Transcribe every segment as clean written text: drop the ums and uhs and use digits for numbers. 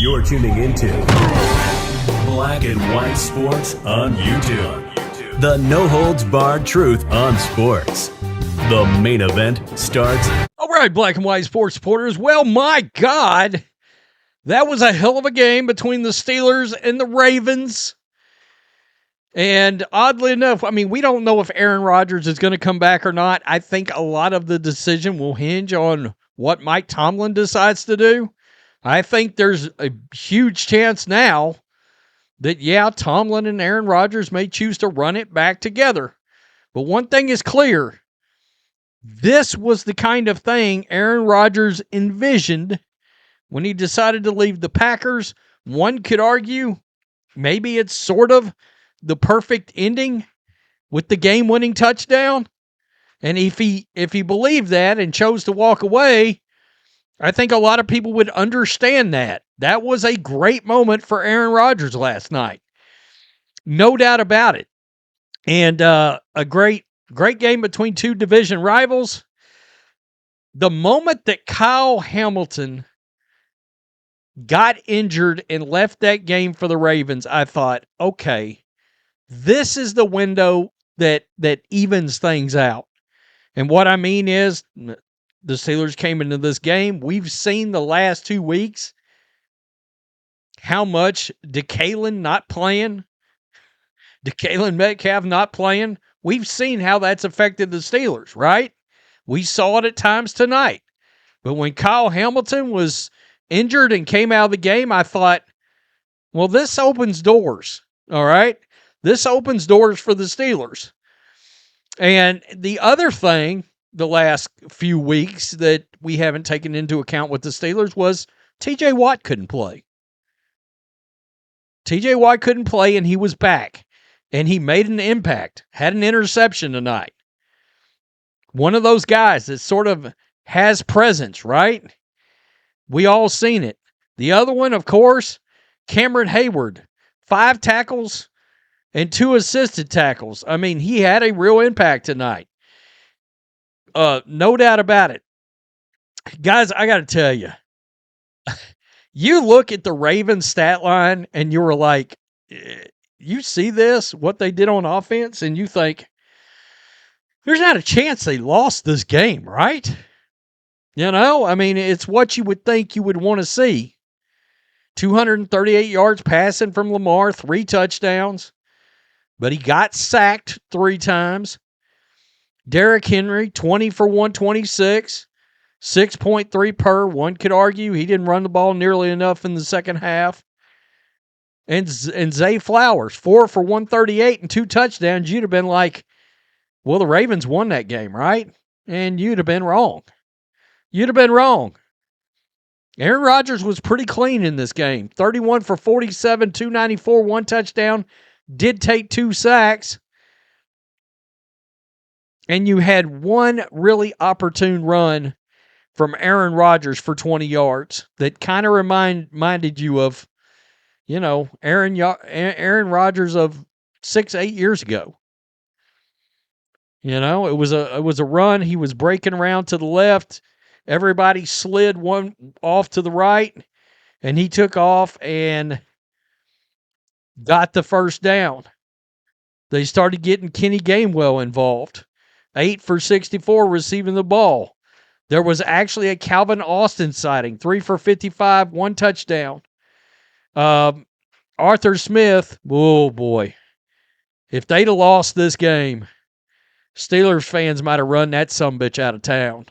You're tuning into Black and White Sports on YouTube. The no-holds-barred truth on sports. The main event starts. All right, Black and White Sports supporters. Well, my God, that was a hell of a game between the Steelers and the Ravens. And oddly enough, I mean, we don't know if Aaron Rodgers is going to come back or not. I think a lot of the decision will hinge on what Mike Tomlin decides to do. I think there's a huge chance now that, yeah, Tomlin and Aaron Rodgers may choose to run it back together. But one thing is clear. This was the kind of thing Aaron Rodgers envisioned when he decided to leave the Packers. One could argue maybe it's sort of the perfect ending with the game-winning touchdown. And if he believed that and chose to walk away, I think a lot of people would understand that. That was a great moment for Aaron Rodgers last night. No doubt about it. And a great game between two division rivals. The moment that Kyle Hamilton got injured and left that game for the Ravens, I thought, okay, this is the window that evens things out. And what I mean is, the Steelers came into this game. We've seen the last 2 weeks how much DeKalen Metcalf not playing. We've seen how that's affected the Steelers, right? We saw it at times tonight. But when Kyle Hamilton was injured and came out of the game, I thought, well, this opens doors, all right? This opens doors for the Steelers. And the other thing, the last few weeks that we haven't taken into account with the Steelers was TJ Watt couldn't play. TJ Watt couldn't play, and he was back. And he made an impact, had an interception tonight. One of those guys that sort of has presence, right? We all seen it. The other one, of course, Cameron Hayward. 5 tackles and 2 assisted tackles. I mean, he had a real impact tonight. No doubt about it. Guys, I got to tell you, you look at the Ravens stat line and you were like, you see this, what they did on offense, and you think, there's not a chance they lost this game, right? You know, I mean, it's what you would think you would want to see. 238 yards passing from Lamar, 3 touchdowns, but he got sacked 3 times. Derrick Henry, 20 for 126, 6.3 per. One could argue he didn't run the ball nearly enough in the second half. And Zay Flowers, 4 for 138 and 2 touchdowns. You'd have been like, well, the Ravens won that game, right? And you'd have been wrong. You'd have been wrong. Aaron Rodgers was pretty clean in this game. 31 for 47, 294, 1 touchdown. Did take 2 sacks. And you had one really opportune run from Aaron Rodgers for 20 yards that kind of reminded you of, you know, Aaron Rodgers of 6-8 years ago. You know, it was a run. He was breaking around to the left. Everybody slid one off to the right, and he took off and got the first down. They started getting Kenny Gainwell involved. 8 for 64 receiving the ball. There was actually a Calvin Austin sighting. 3 for 55, 1 touchdown. Arthur Smith, oh boy. If they'd have lost this game, Steelers fans might have run that sumbitch out of town.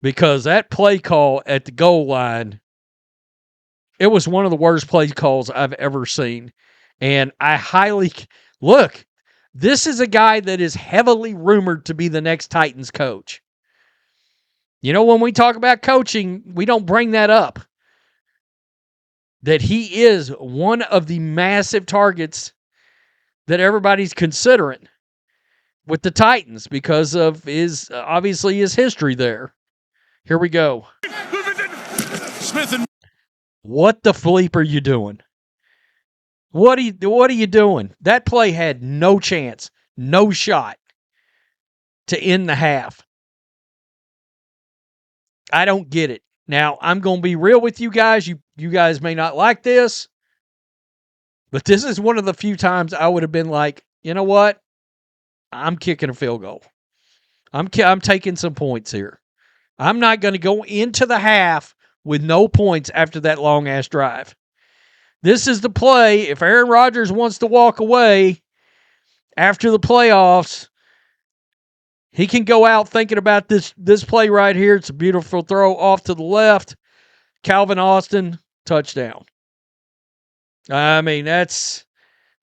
Because that play call at the goal line, it was one of the worst play calls I've ever seen. And look, this is a guy that is heavily rumored to be the next Titans coach. You know, when we talk about coaching, we don't bring that up. That he is one of the massive targets that everybody's considering with the Titans because of his history there. Here we go. What the bleep are you doing? What are you doing? That play had no chance, no shot to end the half. I don't get it. Now, I'm going to be real with you guys. You guys may not like this, but this is one of the few times I would have been like, you know what? I'm kicking a field goal. I'm taking some points here. I'm not going to go into the half with no points after that long-ass drive. This is the play. If Aaron Rodgers wants to walk away after the playoffs, he can go out thinking about this play right here. It's a beautiful throw off to the left. Calvin Austin, touchdown. I mean, that's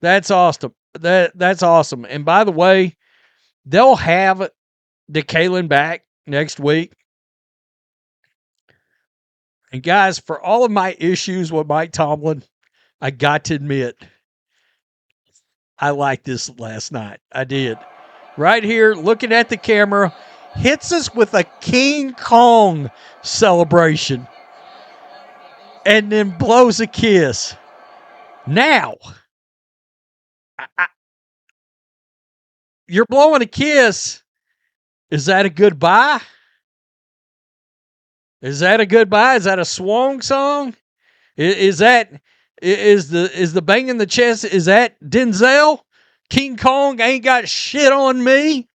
awesome. That's awesome. And by the way, they'll have DeKalen back next week. And guys, for all of my issues with Mike Tomlin, I got to admit, I liked this last night. I did. Right here, looking at the camera, hits us with a King Kong celebration and then blows a kiss. Now, you're blowing a kiss. Is that a goodbye? Is that a goodbye? Is that a swan song? Is the bang in the chest? Is that Denzel? King Kong ain't got shit on me.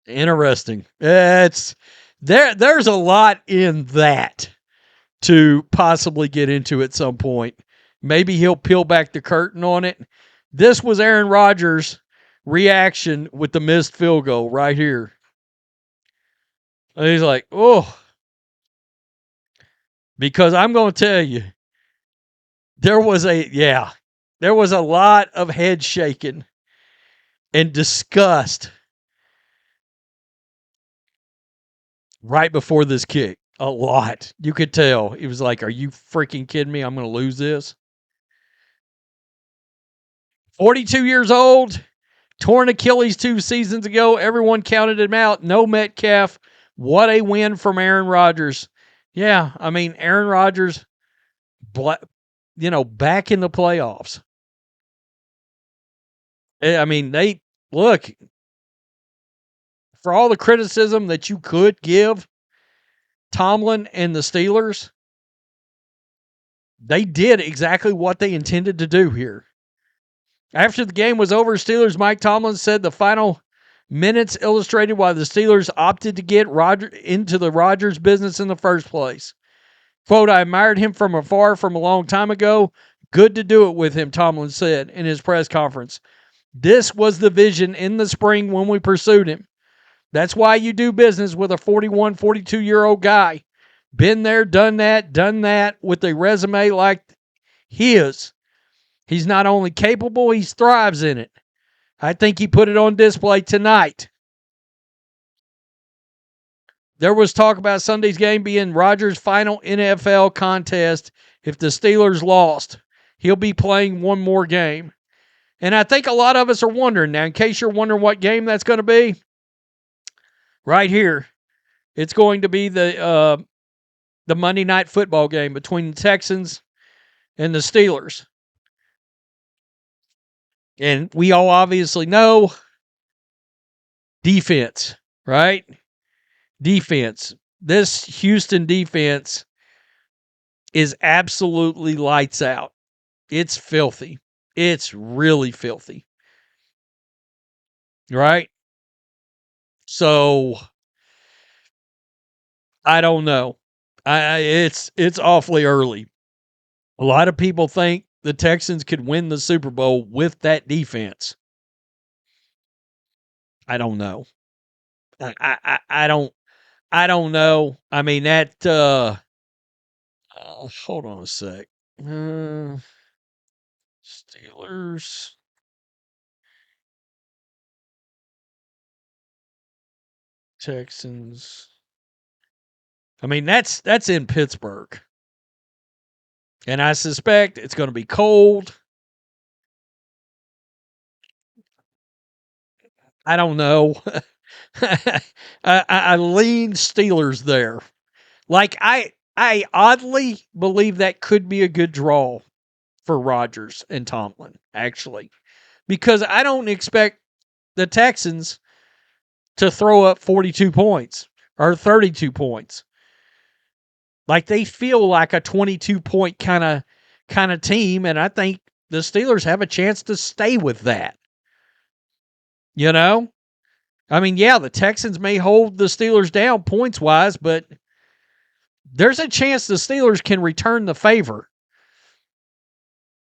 Interesting. There's a lot in that to possibly get into at some point. Maybe he'll peel back the curtain on it. This was Aaron Rodgers' reaction with the missed field goal right here. And he's like, oh. Because I'm going to tell you, there was a lot of head shaking and disgust right before this kick. A lot. You could tell. He was like, are you freaking kidding me? I'm going to lose this. 42 years old, torn Achilles 2 seasons ago. Everyone counted him out. No Metcalf. What a win from Aaron Rodgers. Yeah, I mean, Aaron Rodgers, back in the playoffs. I mean, look, for all the criticism that you could give Tomlin and the Steelers, they did exactly what they intended to do here. After the game was over, Steelers Mike Tomlin said the final minutes illustrated why the Steelers opted to get into the Rodgers business in the first place. Quote, I admired him from afar from a long time ago. Good to do it with him, Tomlin said in his press conference. This was the vision in the spring when we pursued him. That's why you do business with a 41, 42-year-old guy. Been there, done that with a resume like his. He's not only capable, he thrives in it. I think he put it on display tonight. There was talk about Sunday's game being Rodgers' final NFL contest if the Steelers lost. He'll be playing one more game. And I think a lot of us are wondering now, in case you're wondering what game that's going to be, right here, it's going to be the Monday Night Football game between the Texans and the Steelers. And we all obviously know defense, right? Defense. This Houston defense is absolutely lights out. It's filthy. It's really filthy. Right? So, I don't know. It's awfully early. A lot of people think the Texans could win the Super Bowl with that defense. I don't know. I don't know. I mean that. Hold on a sec. Steelers, Texans. I mean that's in Pittsburgh, and I suspect it's going to be cold. I don't know. I lean Steelers there. Like I oddly believe that could be a good draw for Rodgers and Tomlin, actually. Because I don't expect the Texans to throw up 42 points or 32 points. Like they feel like a 22-point kind of team, and I think the Steelers have a chance to stay with that. You know? I mean, yeah, the Texans may hold the Steelers down points-wise, but there's a chance the Steelers can return the favor.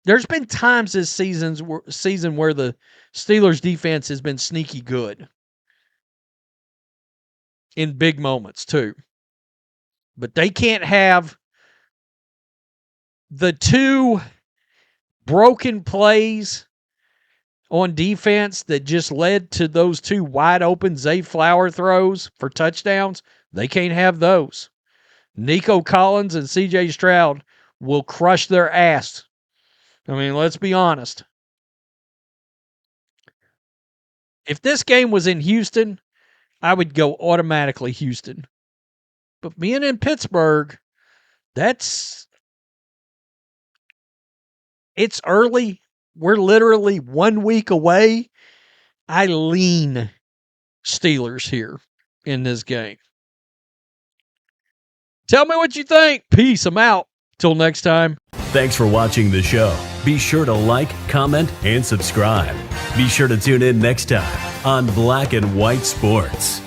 There's been times this season where the Steelers defense has been sneaky good in big moments too. But they can't have the two broken plays on defense that just led to those two wide open Zay Flower throws for touchdowns. They can't have those. Nico Collins and CJ Stroud will crush their ass. I mean, let's be honest. If this game was in Houston, I would go automatically Houston. But being in Pittsburgh, it's early. We're literally 1 week away. I lean Steelers here in this game. Tell me what you think. Peace. I'm out. Till next time. Thanks for watching the show. Be sure to like, comment, and subscribe. Be sure to tune in next time on Black and White Sports.